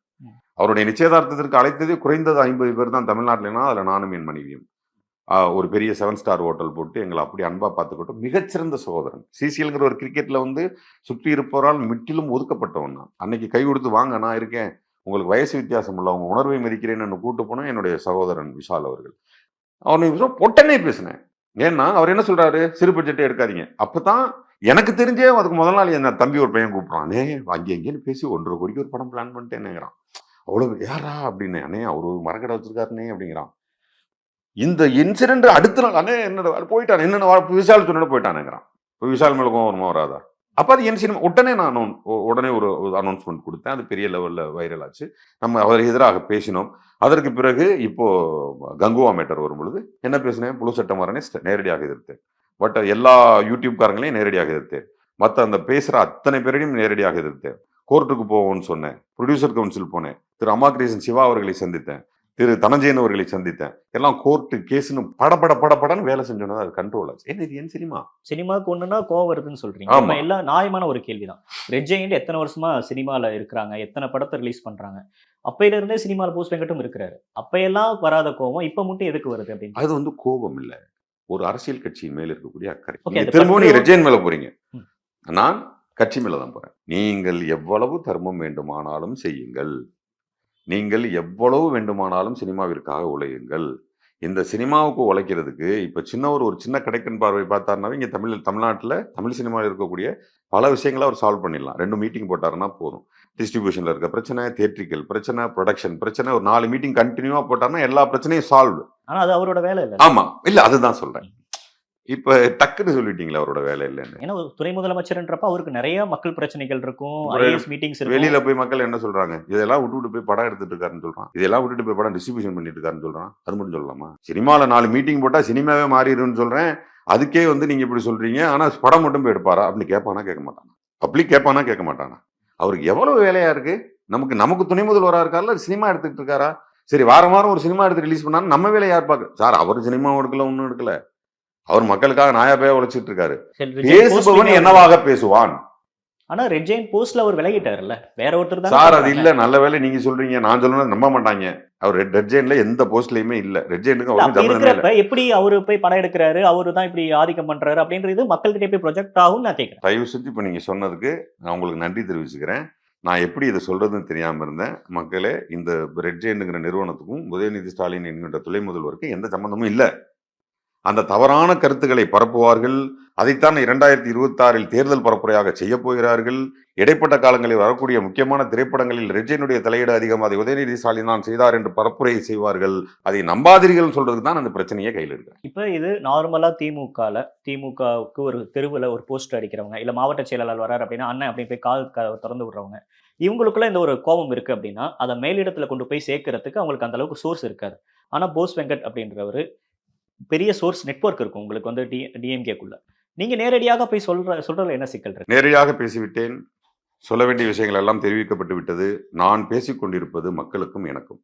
[SPEAKER 2] அவருடைய நிச்சயதார்த்தத்திற்கு அழைத்ததே குறைந்தது 50 பேர் தான் தமிழ்நாட்டிலனா, அதுல நானும் என் மனைவியும். ஒரு பெரிய 7 ஸ்டார் ஹோட்டல் போட்டு எங்களை அப்படி அன்பா பார்த்துக்கிட்டோம். மிகச்சிறந்த சகோதரன். சிசிஎல்ங்கிற ஒரு கிரிக்கெட்ல சுற்றி இருப்பவரால் முற்றிலும் ஒதுக்கப்பட்டவன் நான். அன்னைக்கு கை கொடுத்து வாங்க நான் இருக்கேன், உங்களுக்கு வயசு வித்தியாசம் இல்லை, அவங்க உணர்வை மதிக்கிறேன்னு கூட்டு போனா என்னுடைய சகோதரன் விஷால் அவர்கள். அவனை பொட்டனே பேசினேன். ஏன்னா அவர் என்ன சொல்றாரு, சிறு பட்ஜெட்டே எடுக்காதீங்க. அப்பதான் எனக்கு தெரிஞ்சே அதுக்கு முதல் நாள் என்ன தம்பி ஒரு பையன் கூப்பிடுறானே, வாங்கி எங்கேன்னு பேசி 1.5 கோடிக்கு ஒரு படம் பிளான் பண்ணிட்டேன்னுங்கிறான். அவ்வளவு யாரா அப்படின்னு, அண்ணே அவரு மரக்கடை வச்சிருக்காருனே அப்படிங்கிறான். இந்த இன்சிடென்ட் அடுத்த நாள் அண்ணே என்னோட போயிட்டான், என்னென்ன விஷால் சொன்ன போயிட்டானுங்கிறான். இப்போ விஷால் மேல கோவம் வருமா வராதா? அப்போ அது என் சினிமா. உடனே ஒரு அனௌன்ஸ்மெண்ட் கொடுத்தேன். அது பெரிய லெவலில் வைரல் ஆச்சு. நம்ம அவருக்கு எதிராக பேசினோம். அதற்கு பிறகு இப்போ கங்குவா மேட்டர் வரும் பொழுது என்ன பேசினேன், புழு சட்டமாறனே நேரடியாக எதிர்த்தேன். பட் எல்லா யூடியூப்காரங்களையும் நேரடியாக எதிர்த்தேன். மற்ற அந்த பேசுகிற அத்தனை பேரையும் நேரடியாக எதிர்த்தேன். கோர்ட்டுக்கு போவோம்னு சொன்னேன். ப்ரொடியூசர் கவுன்சில் போனேன். திரு அம்மா கிருஷ்ணன் சிவா அவர்களை சந்தித்தேன். திரு தனஞ்சயன் அவர்களை சந்தித்தேன். எல்லாம் கோர்ட்டு கேஸ்னு படன்னு வேலை செஞ்சோன்னா அது கண்ட்ரோல் ஆச்சு. என்ன இது என் சினிமா?
[SPEAKER 1] சினிமாவுக்கு ஒண்ணுன்னா கோவம் வருதுன்னு சொல்றீங்க.
[SPEAKER 2] ஆமா.
[SPEAKER 1] நம்ம எல்லாம் நியாயமான ஒரு கேள்விதான். ரெட் ஜெயண்ட் எத்தனை வருஷமா சினிமால இருக்கிறாங்க, எத்தனை படத்தை ரிலீஸ் பண்றாங்க. அப்பையில இருந்தே சினிமால போஸ் வெங்கட்டும் இருக்கிறாரு. அப்பையெல்லாம் வராத கோவம் இப்ப மட்டும் எதுக்கு வருது அப்படின்னு?
[SPEAKER 2] அது வந்து கோபம் இல்ல, ஒரு அரசியல் கட்சியின் மேல இருக்கக்கூடிய அக்கறை.
[SPEAKER 1] Okay,
[SPEAKER 2] நீங்க
[SPEAKER 1] அந்த
[SPEAKER 2] திரும்பவும் நீ
[SPEAKER 1] பற்று-
[SPEAKER 2] ரெட் ஜெயின் மேல போறீங்க.
[SPEAKER 1] ம்.
[SPEAKER 2] நான் கட்சி மேல தான் போறேன். நீங்கள் எவ்வளவு தர்மம் வேண்டுமானாலும் செய்யுங்கள். நீங்கள் எவ்வளவு வேண்டுமானாலும் சினிமாவிற்காக உழையுங்கள். இந்த சினிமாவுக்கு உழைக்கிறதுக்கு இப்ப ஒரு சின்ன கடைக்கன் பார்வை பார்த்தாருனாவே இங்க தமிழ்நாட்டுல தமிழ் சினிமாவில் இருக்கக்கூடிய பல விஷயங்களை அவர் சால்வ் பண்ணிடலாம். 2 மீட்டிங் போட்டாருன்னா போதும். டிஸ்ட்ரிபியூஷன்ல இருக்க பிரச்சனை, தியேட்ரிக்கல் பிரச்சனை, ப்ரொடக்ஷன் பிரச்சனை, ஒரு 4 மீட்டிங் கண்டினியூவா போட்டாருன்னா எல்லா பிரச்சனையும் சால்வ்.
[SPEAKER 1] ஆனா அது அவரோட வேலை இல்ல.
[SPEAKER 2] ஆமா, இல்ல அதுதான் சொல்றேன். இப்ப டக்குன்னு சொல்லிட்டீங்களா அவரோட வேலை இல்லைன்னு?
[SPEAKER 1] ஏன்னா ஒரு துணை முதலமைச்சர்ன்றப்ப அவருக்கு நிறைய மக்கள் பிரச்சனைகள் இருக்கும்,
[SPEAKER 2] ஒரு
[SPEAKER 1] ஐஏஎஸ் மீட்டிங்ஸ் இருக்கும்.
[SPEAKER 2] வெளியில போய் மக்கள் என்ன சொல்றாங்க, இதெல்லாம் விட்டுட்டு போய் படம் எடுத்துட்டு இருக்காருன்னு சொல்றான், இதெல்லாம் விட்டுட்டு போய் படம் டிஸ்ட்ரிபியூஷன் பண்ணிட்டு இருக்காருன்னு சொல்றான். அது மட்டும் சொல்லலாமா? சினிமால 4 மீட்டிங் போட்டா சினிமாவே மாறிடுன்னு சொல்றேன். அதுக்கே வந்து நீங்க இப்படி சொல்றீங்க. ஆனா படம் மட்டும் போய் எடுப்பாரா அப்படின்னு கேட்பானா கேட்க மாட்டானா? பப்ளிக் கேட்பானா கேட்க மாட்டானா? அவருக்கு எவ்வளவு வேலையா இருக்கு. நமக்கு துணை முதல்வரா இருக்காருல, சினிமா எடுத்துட்டு இருக்காரா? சரி, வாரம் ஒரு சினிமா எடுத்து ரிலீஸ் பண்ணாலும் நம்ம வேலை யார் பாக்கு? சார் அவர் சினிமாவும் எடுக்கல, ஒன்னும் எடுக்கல. அவர் மக்களுக்காக நாயாபையா உழைச்சிட்டு இருக்காரு. பேசுபவன் என்னவாக பேசுவான்.
[SPEAKER 1] ஆனா ரெட் ஜெயண்ட் போஸ்ட்ல அவர் விலகிட்டாருல்ல, வேற ஒருத்தர் தான்
[SPEAKER 2] சார். அது இல்ல, நல்ல வேலை நீங்க சொல்றீங்க, நான் சொல்லணும் நம்ப மாட்டாங்க. அவர் ரெட் ஜெயண்ட்ல எந்த போஸ்ட்லயுமே இல்ல. ரெட் ஜெயண்ட்டுக்கு அவருக்கு சம்பந்தமே இல்ல.
[SPEAKER 1] இருக்கிறப்ப எப்படி அவரு போய் படம் எடுக்கிறாரு, அவரு தான் இப்படி ஆதிக்கம் பண்றாரு அப்படின்றது மக்கள்கிட்ட போய் ப்ரொஜெக்ட் ஆகும் நான் கேட்கிறேன்.
[SPEAKER 2] தயவு செஞ்சு இப்ப நீங்க சொன்னதுக்கு நான் உங்களுக்கு நன்றி தெரிவிச்சுக்கிறேன். நான் எப்படி இதை சொல்றதுன்னு தெரியாம இருந்தேன். மக்களே, இந்த ரெட் ஜெயண்ட்ங்கிற நிறுவனத்துக்கும் உதயநிதி ஸ்டாலின் என்கின்ற துணை முதல்வருக்கும் எந்த சம்பந்தமும் இல்ல. அந்த தவறான கருத்துக்களை பரப்புவார்கள். அதைத்தான் 2026 தேர்தல் பரப்புரையாக செய்ய போகிறார்கள். இடைப்பட்ட காலங்களில் வரக்கூடிய முக்கியமான திரைப்படங்களில் ரெட்ஜினுடைய தலையீடு அதிகம், அதை உதயநிதி ஸ்டாலின் தான் செய்தார் என்று பரப்புரையை செய்வார்கள். அதை நம்பாதீர்கள் சொல்றதுக்கு தான் அந்த பிரச்சனையை கையில் எடுக்கிறேன்.
[SPEAKER 1] இப்ப இது நார்மலா திமுகவுக்கு ஒரு தெருவில் ஒரு போஸ்டர் அடிக்கிறவங்க, இல்ல மாவட்ட செயலாளர் வராரு அப்படின்னா அண்ணன் அப்படி போய் கால் திறந்து விடுறவங்க, இவங்களுக்குள்ள இந்த ஒரு கோபம் இருக்கு அப்படின்னா அதை மேலிடத்துல கொண்டு போய் சேர்க்கறதுக்கு அவங்களுக்கு அந்த அளவுக்கு சோர்ஸ் இருக்காது. ஆனா போஸ் வெங்கட் அப்படின்றவரு பெரிய சோர்ஸ் நெட்வொர்க் இருக்கும் உங்களுக்கு வந்து டிஎம்கேக்குள்ள. நீங்க நேரடியாக போய் சொல்றதுல என்ன சிக்கல் இருக்கு?
[SPEAKER 2] நேரடியாக பேசிவிட்டேன். சொல்ல வேண்டிய விஷயங்கள் எல்லாம் தெரிவிக்கப்பட்டு விட்டது. நான் பேசிக் கொண்டிருப்பது மக்களுக்கும் எனக்கும்.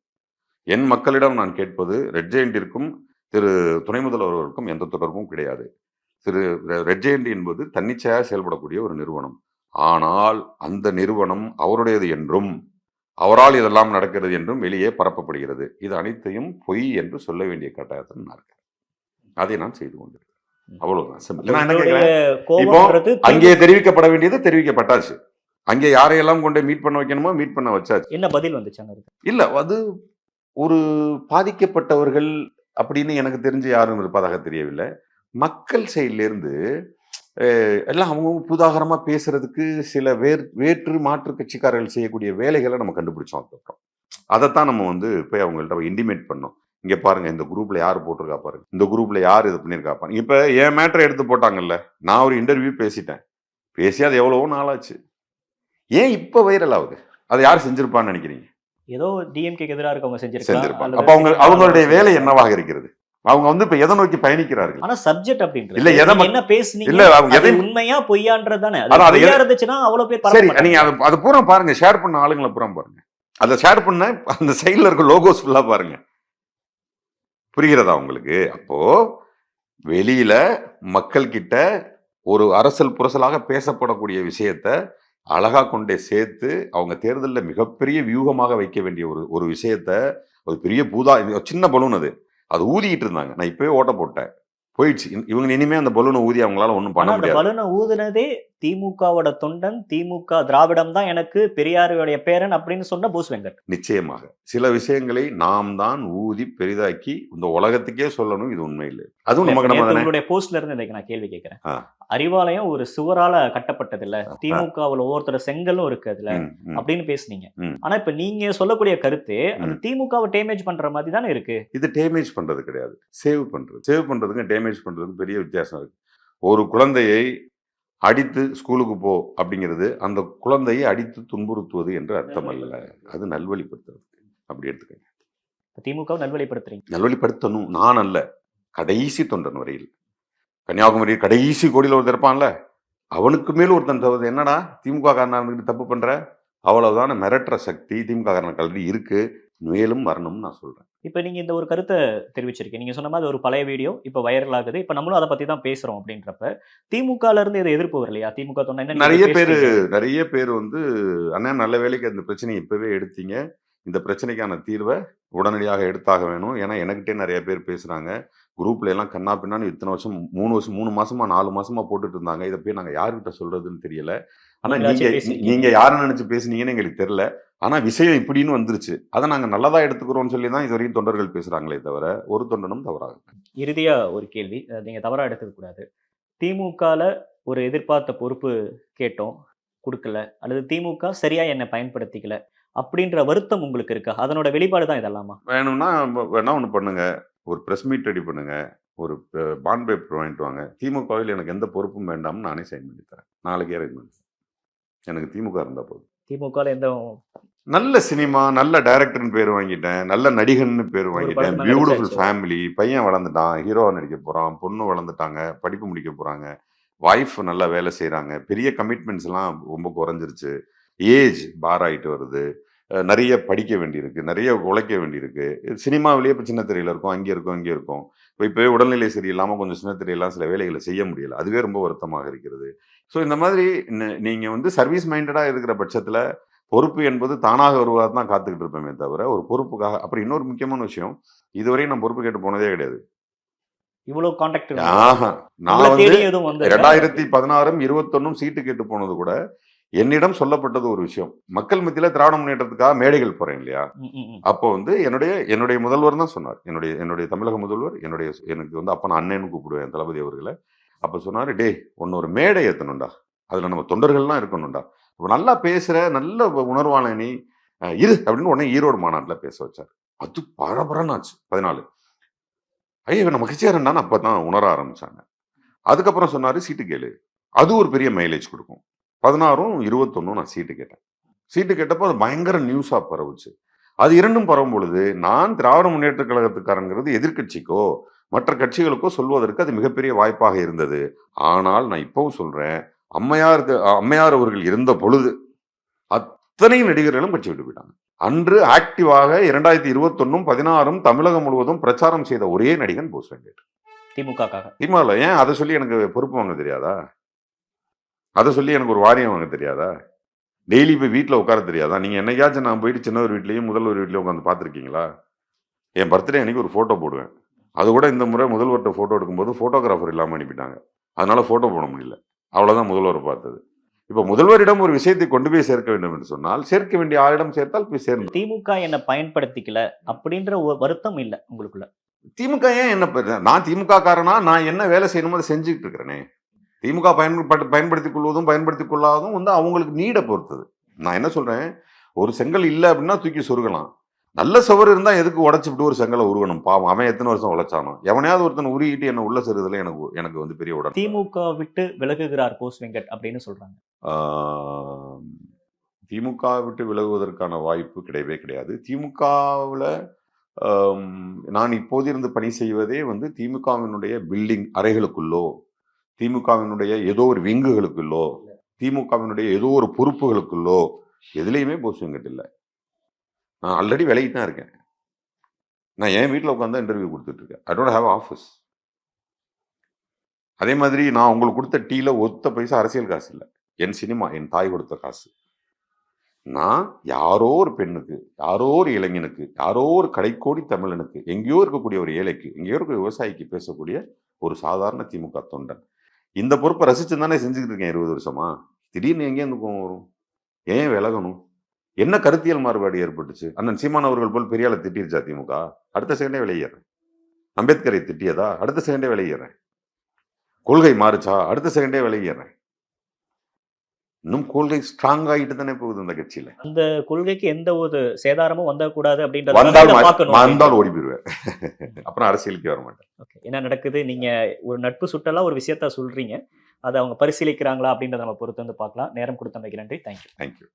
[SPEAKER 2] என் மக்களிடம் நான் கேட்பது, ரெட் ஜெயண்டிற்கும் திரு துணை முதல்வர்களுக்கும் எந்த தொடர்பும் கிடையாது. திரு ரெட் ஜெயண்ட் என்பது தன்னிச்சையாக செயல்படக்கூடிய ஒரு நிறுவனம். ஆனால் அந்த நிறுவனம் அவருடையது என்றும் அவரால் இதெல்லாம் நடக்கிறது என்றும் வெளியே பரப்பப்படுகிறது. இது அனைத்தையும் பொய் என்று சொல்ல வேண்டிய கட்டாயத்தில் நான் இருக்கேன். அதை நான் செய்து கொண்டிருக்கேன். அவ்வளவுதான். இப்போ அங்கே தெரிவிக்கப்பட வேண்டியது தெரிவிக்கப்பட்டாச்சு. அங்கே யாரையெல்லாம் கொண்டு மீட் பண்ண வைக்கணுமோ மீட் பண்ண வச்சாச்சு.
[SPEAKER 1] என்ன பதில் வந்துச்சு?
[SPEAKER 2] இல்ல, அது ஒரு பாதிக்கப்பட்டவர்கள் அப்படின்னு எனக்கு தெரிஞ்சு யாரும் இருப்பதாக தெரியவில்லை. மக்கள் சைட்ல இருந்து எல்லாம் அவங்க புதாகரமா பேசுறதுக்கு சில வேற்று மாற்று கட்சிக்காரர்கள் செய்யக்கூடிய வேலைகளை நம்ம கண்டுபிடிச்சோம். அதுக்கப்புறம் அதைத்தான் நம்ம வந்து போய் அவங்கள்ட்ட இன்டிமேட் பண்ணோம். இங்க பாருங்க, இந்த குரூப்ல யாரு போட்டிருக்கா பாருங்க, இந்த குரூப்ல யாரு இது பண்ணிருக்கா பாருங்க. இப்ப என் மேட்டரை எடுத்து போட்டாங்கல்ல, நான் ஒரு இன்டர்வியூ பேசி அது எவ்வளவோ நாளாச்சு. ஏன் இப்ப வைரல் ஆகுது? அதை யார் செஞ்சிருப்பான்னு நினைக்கிறீங்க?
[SPEAKER 1] ஏதோ டிஎம்கேக்கு எதிராக இருக்கவங்க செஞ்சிருப்பாங்க.
[SPEAKER 2] அப்ப அவங்களுடைய வேலை என்னவாக இருக்கிறது? அவங்க வந்து இப்ப எதை நோக்கி பயணிக்கிறார்கள்?
[SPEAKER 1] ஆனா சப்ஜெக்ட் அப்படின்றது
[SPEAKER 2] இல்ல,
[SPEAKER 1] என்ன பேசுனீங்க,
[SPEAKER 2] இல்ல அவங்க எதை
[SPEAKER 1] உண்மையா பொய்யான்றது தானே. அது இருந்துச்சுன்னா அவ்வளவு பேர்
[SPEAKER 2] சரி, நீங்க அது பூரா பாருங்க, ஷேர் பண்ண ஆளுங்களை பூரா பாருங்க. அதை ஷேர் பண்ண அந்த சைடுல இருக்க லோகோஸ் ஃபுல்லா பாருங்க. புரிகிறதா உங்களுக்கு? அப்போ வெளியில மக்கள் கிட்ட ஒரு அரசல் புரசலாக பேசப்படக்கூடிய விஷயத்த அழகா கொண்டே சேர்த்து அவங்க தேர்தலில் மிகப்பெரிய வியூகமாக வைக்க வேண்டிய ஒரு விஷயத்த, ஒரு பெரிய சின்ன பலூன் அது ஊதிக்கிட்டு இருந்தாங்க. நான் இப்பவே ஓட்ட போட்டேன், போயிடுச்சு. இவங்க இனிமே அந்த பலூனை ஊதி அவங்களால ஒன்றும் பண்ண முடியாது.
[SPEAKER 1] பலூனை ஊதுனதே திமுகவோட தொண்டன், திமுக திராவிடம் தான் எனக்கு பெரியாருடைய பேரன் அப்படின்னு சொன்ன போஸ் வெங்கட்.
[SPEAKER 2] நிச்சயமாக சில விஷயங்களை நாம் தான் ஊதி பெரிதாக்கி இந்த உலகத்துக்கே சொல்லணும், இது உண்மை இல்லை. அதுவும் நமக்கு நம்ம தானே.
[SPEAKER 1] உங்களுடைய போஸ்ட்ல இருந்து இன்னைக்கு நான் கேள்வி கேட்கிறேன். அறிவாலயம் ஒரு சுவரால கட்டப்பட்டது இல்ல, திமுகவுல ஒவ்வொருத்தர் செங்கலும் இருக்கு அதுல அப்படின்னு பேசுனீங்க. ஆனா இப்ப நீங்க சொல்லக்கூடிய கருத்து அது திமுகவை டேமேஜ் பண்ற மாதிரி தானே இருக்கு.
[SPEAKER 2] இது டேமேஜ் பண்றது கிடையாது, சேவ் பண்றதுக்கு டேமேஜ் பண்றதுக்கு பெரிய வித்தியாசம் இருக்கு. ஒரு குழந்தையை அடித்து ஸ்கூலுக்கு போ அப்படிங்கிறது அந்த குழந்தையை அடித்து துன்புறுத்துவது என்று அர்த்தம் அல்ல, அது நல்வழிப்படுத்துறது. அப்படி எடுத்துக்கங்க.
[SPEAKER 1] திமுக நல்வழிப்படுத்துறீங்க.
[SPEAKER 2] நல்வழிப்படுத்தணும், நான் அல்ல, கடைசி தொண்டன் வரையில். கன்னியாகுமரி கடைசி கோடியில் ஒருத்தர் இருப்பான்ல, அவனுக்கு மேல் ஒருத்தன் தவிர என்னடா திமுக காரனா இருந்துட்டு தப்பு பண்ற, அவ்வளவுதான் மிரட்டுற சக்தி திமுக காரன கல்வி இருக்கு, மேலும் வரணும்னு நான் சொல்றேன்.
[SPEAKER 1] இப்ப நீங்க இந்த ஒரு கருத்தை தெரிவிச்சிருக்கீங்க. நீங்க சொன்ன மாதிரி ஒரு பழைய வீடியோ இப்ப வைரல் ஆகுது. இப்ப நம்மளும் அதை பத்தி தான் பேசுறோம் அப்படின்றப்ப திமுகல இருந்து இதை எதிர்ப்பு வரலையா? திமுக தொண்டை
[SPEAKER 2] நிறைய பேர் வந்து அண்ணா நல்ல வேலைக்கு அந்த பிரச்சனையை இப்பவே எடுத்தீங்க, இந்த பிரச்சனைக்கான தீர்வை உடனடியாக எடுத்தாக வேணும். ஏன்னா எனக்கிட்டே நிறைய பேர் பேசுறாங்க, குரூப்ல எல்லாம் கண்ணா பின்னான்னு இத்தனை வருஷம் 3 மாசமா 4 மாசமா போட்டுட்டு இருந்தாங்க, இதை போய் நாங்க யாருக்கிட்ட சொல்றதுன்னு தெரியல. ஆனா நீங்க யாரை நினைச்சு பேசுனீங்கன்னு எங்களுக்கு தெரியல. ஆனா விஷயம் இப்படின்னு வந்துருச்சு, அதை நாங்க நல்லதா எடுத்துக்கிறோம்னு சொல்லி தான் இதுவரையும் தொண்டர்கள் பேசுறாங்களே தவிர ஒரு தொண்டனும் தவறாக.
[SPEAKER 1] இறுதியா ஒரு கேள்வி, நீங்க தவறா எடுத்துக்க கூடாது. திமுகல ஒரு எதிர்பார்த்த பொறுப்பு கேட்டோம், கொடுக்கல, அல்லது திமுக சரியா என்னை பயன்படுத்திக்கல அப்படின்ற வருத்தம் உங்களுக்கு இருக்கா? அதனோட வெளிப்பாடு தான் இதெல்லாமா?
[SPEAKER 2] வேணும்னா வேணா ஒண்ணு பண்ணுங்க, ஒரு பிரஸ் மீட் ரெடி பண்ணுங்க, ஒரு பாண்ட் பேப்பர் வாங்கிட்டு வாங்க, திமுகவில் எனக்கு எந்த பொறுப்பும் வேண்டாம்னு நானே சைன் பண்ணி தரேன், நாளைக்கே ரெடி பண்ணி. எனக்கு திமுக இருந்தா போதும்.
[SPEAKER 1] திமுக எந்த
[SPEAKER 2] நல்ல சினிமா, நல்ல டைரக்டர்னு பேர் வாங்கிட்டேன், நல்ல நடிகன்னு பேர் வாங்கிட்டேன், பியூட்டிஃபுல் ஃபேமிலி, பையன் வளர்ந்துட்டான், ஹீரோவா நடிக்க போறான், பொண்ணு வளர்ந்துட்டாங்க, படிப்பு முடிக்க போறாங்க, வைஃப் நல்லா வேலை செய்யறாங்க, பெரிய கமிட்மெண்ட்ஸ் எல்லாம் ரொம்ப குறைஞ்சிருச்சு, ஏஜ் பார் ஆயிட்டு வருது, நிறைய படிக்க வேண்டியிருக்கு, நிறைய உழைக்க வேண்டியிருக்கு. சினிமாவிலேயே இப்போ சின்ன திரையில இருக்கும், அங்கே இருக்கும் இங்கே இருக்கும். இப்போவே உடல்நிலை சரியில்லாமல் கொஞ்சம் சின்ன திரையெல்லாம் சில வேலைகளை செய்ய முடியல, அதுவே ரொம்ப வருத்தமாக இருக்கிறது. ஸோ இந்த மாதிரி நீங்க வந்து சர்வீஸ் மைண்டடா இருக்கிற பட்சத்துல பொறுப்பு என்பது தானாக வருவதாக தான் காத்துக்கிட்டு இருப்பேமே தவிர ஒரு பொறுப்புக்காக. அப்புறம் இன்னொரு முக்கியமான விஷயம், இதுவரையும் நான் பொறுப்பு கேட்டு போனதே கிடையாது.
[SPEAKER 1] இவ்வளவு கான்டாக்ட்
[SPEAKER 2] நான் வந்து 2016 21 சீட்டு கேட்டு போனது கூட என்னிடம் சொல்லப்பட்டது ஒரு விஷயம். மக்கள் மத்தியில திராவிட முன்னேற்றத்துக்காக மேடைகள் போறேன் இல்லையா, அப்போ வந்து என்னுடைய முதல்வர் தான் சொன்னார், என்னுடைய தமிழக முதல்வர், எனக்கு வந்து அப்ப நான் அண்ணன்னு கூப்பிடுவேன் தளபதி அவர்களை. அப்ப சொன்னாரு, டே ஒன்னு ஒரு மேடை ஏத்தணும்டா, அதுல நம்ம தொண்டர்கள்லாம் இருக்கணும்டா, இப்ப நல்லா பேசுற நல்ல உணர்வான நீ இரு அப்படின்னு உடனே ஈரோடு மாநாட்டில் பேச வச்சார். அது பரபரன்னு ஆச்சு. 14 ஐயோ நம்ம கட்சியாரண்டான்னு அப்பதான் உணர ஆரம்பிச்சாங்க. அதுக்கப்புறம் சொன்னாரு சீட்டு கேளு, அது ஒரு பெரிய மைலேஜ் கொடுக்கும். 16 21 நான் சீட்டு கேட்டேன். சீட்டு கேட்டப்போ அது பயங்கர நியூஸா பரவுச்சு. அது இரண்டும் பரவும் பொழுது நான் திராவிட முன்னேற்ற கழகத்துக்காரங்கிறது எதிர்கட்சிக்கோ மற்ற கட்சிகளுக்கோ சொல்வதற்கு அது மிகப்பெரிய வாய்ப்பாக இருந்தது. ஆனால் நான் இப்பவும் சொல்றேன், அம்மையார் அவர்கள் இருந்த பொழுது அத்தனை நடிகர்களும் கட்சி விட்டு போயிட்டாங்க. அன்று ஆக்டிவாக 2021 16 தமிழகம் முழுவதும் பிரச்சாரம் செய்த ஒரே நடிகன் போஸ் வெங்கட். திமுக ஏன் அதை சொல்லி எனக்கு பொறுப்பு வாங்க தெரியாதா? அதை சொல்லி எனக்கு ஒரு வாரியம் வாங்க தெரியாதா? டெய்லி போய் வீட்டில் உட்கார தெரியாதா? நீங்க என்னைக்காச்சும் நான் போயிட்டு சின்னவர் வீட்லயும் முதல்வர் வீட்லயும் உட்காந்து பார்த்துருக்கீங்களா? என் பர்த்டே அன்னைக்கு ஒரு போட்டோ போடுவேன். அது கூட இந்த முறை முதல்வர்கிட்ட போட்டோ எடுக்கும்போது போட்டோகிராஃபர் இல்லாமல் அனுப்பிட்டாங்க, அதனால போட்டோ போட முடியல. அவ்வளவுதான் முதல்வர் பார்த்தது. இப்ப முதல்வரிடம் ஒரு விஷயத்தை கொண்டு போய் சேர்க்க வேண்டும் என்று சொன்னால் சேர்க்க வேண்டிய ஆளிடம் சேர்த்தால் போய் சேரும்.
[SPEAKER 1] திமுக என்ன பயன்படுத்திக்கல அப்படின்ற ஒரு வருத்தம் இல்ல உங்களுக்குள்ள?
[SPEAKER 2] திமுக ஏன் என்ன, நான் திமுக காரனா, நான் என்ன வேலை செய்யணுமோ அதை செஞ்சுட்டு இருக்கிறேனே. திமுக பயன்படுத்திக் கொள்வதும் பயன்படுத்திக் கொள்ளாததும் வந்து அவங்களுக்கு நீட பொறுத்தது. நான் என்ன சொல்றேன், ஒரு செங்கல் இல்லை அப்படின்னா தூக்கி சொருகலாம், நல்ல சுவர் இருந்தா எதுக்கு உடைச்சுட்டு ஒரு செங்கலை உருவணும்? பாவம், அவன் எத்தனை வருஷம் உழைச்சானோ, எவனையாவது ஒருத்தன் உருகிட்டு என்ன உள்ள செருதுல எனக்கு வந்து பெரிய உடனே.
[SPEAKER 1] திமுக விட்டு விலகுகிறார் போஸ் வெங்கட் அப்படின்னு சொல்றாங்க.
[SPEAKER 2] திமுக விட்டு விலகுவதற்கான வாய்ப்பு கிடையவே கிடையாது. திமுகவில் நான் இப்போது இருந்து பணி செய்வதே வந்து திமுகவினுடைய பில்டிங் அறைகளுக்குள்ளோ, திமுகவினுடைய ஏதோ ஒரு விங்குகளுக்குள்ளோ, திமுகவினுடைய ஏதோ ஒரு பொறுப்புகளுக்குள்ளோ எதுலையுமே போஸ் வெங்கட் இல்லை. நான் ஆல்ரெடி விலைக்கு தான் இருக்கேன். நான் என் வீட்டில் உட்காந்து இன்டர்வியூ கொடுத்துட்டு இருக்கேன். I don't have office. அதே மாதிரி நான் உங்களுக்கு கொடுத்த டீல ஒத்த பைசா அரசியல் காசு இல்லை, என் சினிமா, என் தாய் கொடுத்த காசு. நான் யாரோ ஒரு பெண்ணுக்கு, யாரோ ஒரு இளைஞனுக்கு, யாரோ ஒரு கடைக்கோடி தமிழனுக்கு, எங்கேயோ இருக்கக்கூடிய ஒரு ஏழைக்கு, எங்கேயோ இருக்க விவசாயிக்கு பேசக்கூடிய ஒரு சாதாரண திமுக தொண்டன். இந்த பொறுப்பை ரசிச்சு தானே செஞ்சுக்கிட்டு இருக்கேன் 20 வருஷமா. திடீர்னு எங்கேருந்து கோவம் வரும்? ஏன் விலகணும்? என்ன கருத்தியல் மாறுபாடு ஏற்பட்டுச்சு? அண்ணன் சீமான் அவர்கள் போல் பெரிய ஆளை திட்டிருச்சா திமுக? அடுத்த செகண்டே வெளியேறேன். அம்பேத்கரை திட்டியதா? அடுத்த செகண்டே வெளியேறேன். கொள்கை மாறுச்சா? அடுத்த செகண்டே வெளியேறேன். இன்னும் கொள்கை ஸ்ட்ராங் ஆகிட்டு தானே போகுது இந்த கட்சியில.
[SPEAKER 1] அந்த கொள்கைக்கு எந்த ஒரு சேதாரமும் வந்தக்கூடாது
[SPEAKER 2] வந்தால் ஓடி போயிருவேன். அப்புறம் அரசியலுக்கு வர மாட்டேன்.
[SPEAKER 1] என்ன நடக்குது? நீங்க ஒரு நட்பு சுட்டலா ஒரு விஷயத்த சொல்றீங்க. அதை அவங்க பரிசீலிக்கிறாங்களா அப்படின்றத நம்ம பொறுத்து வந்து பார்க்கலாம். நேரம் கொடுத்தமைக்கு நன்றி. தேங்க்யூ.